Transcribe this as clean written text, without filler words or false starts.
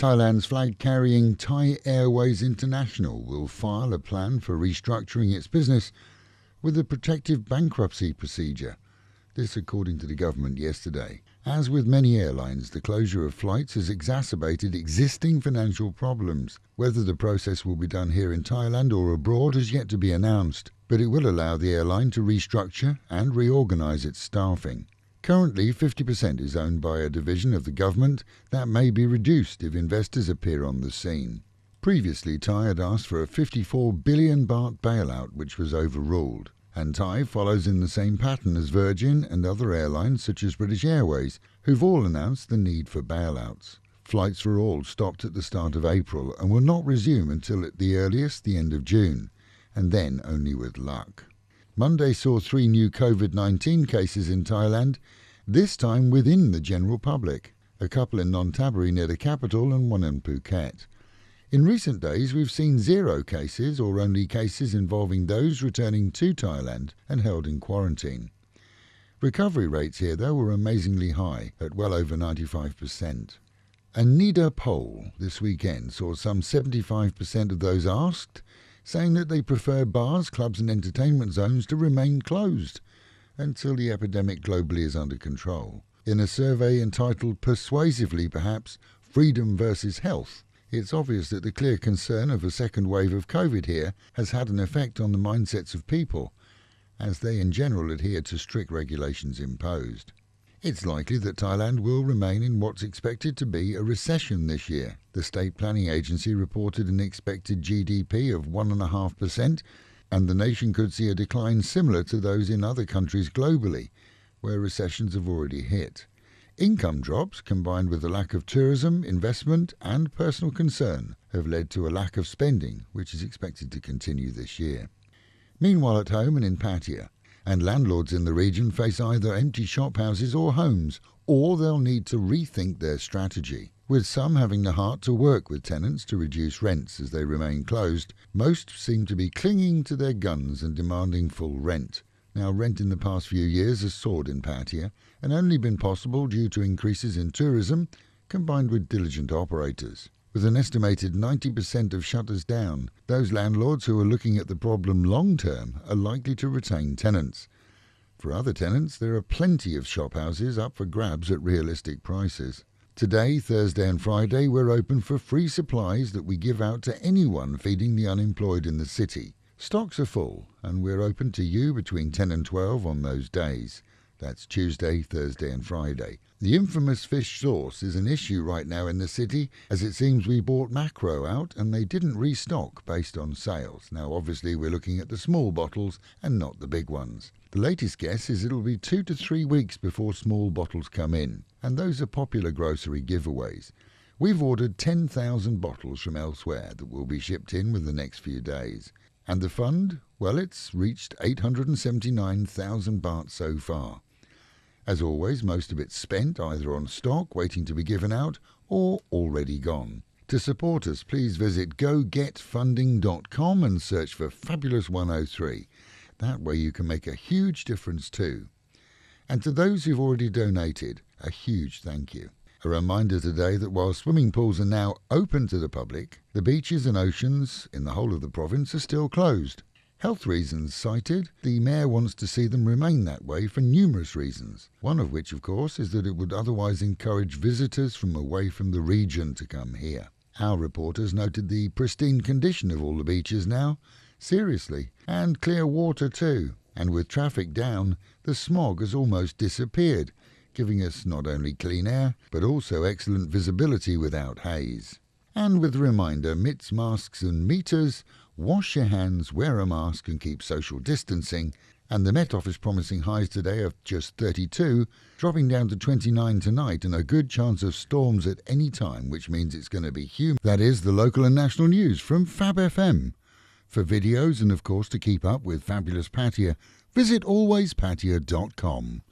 Thailand's flag-carrying Thai Airways International will file a plan for restructuring its business with a protective bankruptcy procedure. This according to the government yesterday. As with many airlines, the closure of flights has exacerbated existing financial problems. Whether the process will be done here in Thailand or abroad has yet to be announced, but it will allow the airline to restructure and reorganise its staffing. Currently, 50% is owned by a division of the government that may be reduced if investors appear on the scene. Previously, Thai had asked for a 54 billion baht bailout, which was overruled. And Thai follows in the same pattern as Virgin and other airlines such as British Airways, who've all announced the need for bailouts. Flights for all stopped at the start of April and will not resume until at the earliest the end of June, and then only with luck. Monday saw 3 new COVID-19 cases in Thailand, this time within the general public, a couple in Nonthaburi near the capital and one in Phuket. In recent days we've seen 0 cases or only cases involving those returning to Thailand and held in quarantine. Recovery rates here though were amazingly high at well over 95%. A NIDA poll this weekend saw some 75% of those asked saying that they prefer bars, clubs and entertainment zones to remain closed until the epidemic globally is under control. In a survey entitled, persuasively perhaps, Freedom versus Health, it's obvious that the clear concern of a second wave of COVID here has had an effect on the mindsets of people, as they in general adhere to strict regulations imposed. It's likely that Thailand will remain in what's expected to be a recession this year. The State Planning Agency reported an expected GDP of 1.5%, and the nation could see a decline similar to those in other countries globally, where recessions have already hit. Income drops, combined with a lack of tourism, investment and personal concern, have led to a lack of spending, which is expected to continue this year. Meanwhile at home and in Pattaya, and landlords in the region face either empty shophouses or homes, or they'll need to rethink their strategy. With some having the heart to work with tenants to reduce rents as they remain closed, most seem to be clinging to their guns and demanding full rent. Now, rent in the past few years has soared in Pattaya and only been possible due to increases in tourism combined with diligent operators. With an estimated 90% of shutters down, those landlords who are looking at the problem long term are likely to retain tenants. For other tenants, there are plenty of shophouses up for grabs at realistic prices. Today, Thursday and Friday, we're open for free supplies that we give out to anyone feeding the unemployed in the city. Stocks are full, and we're open to you between 10 and 12 on those days. That's Tuesday, Thursday and Friday. The infamous fish sauce is an issue right now in the city, as it seems we bought macro out and they didn't restock based on sales. Now obviously we're looking at the small bottles and not the big ones. The latest guess is it'll be 2 to 3 weeks before small bottles come in, and those are popular grocery giveaways. We've ordered 10,000 bottles from elsewhere that will be shipped in within the next few days. And the fund? Well, it's reached 879,000 baht so far. As always, most of it's spent either on stock waiting to be given out or already gone. To support us, please visit gogetfunding.com and search for Fabulous 103. That way you can make a huge difference too. And to those who've already donated, a huge thank you. A reminder today that while swimming pools are now open to the public, the beaches and oceans in the whole of the province are still closed. Health reasons cited, the Mayor wants to see them remain that way for numerous reasons, one of which, of course, is that it would otherwise encourage visitors from away from the region to come here. Our reporters noted the pristine condition of all the beaches now, seriously, and clear water too, and with traffic down, the smog has almost disappeared, giving us not only clean air, but also excellent visibility without haze. And with a reminder, mitts, masks and meters, wash your hands, wear a mask and keep social distancing. And the Met Office promising highs today of just 32, dropping down to 29 tonight, and a good chance of storms at any time, which means it's going to be humid. That is the local and national news from Fab FM. For videos and of course to keep up with Fabulous Pattaya, visit alwayspattaya.com.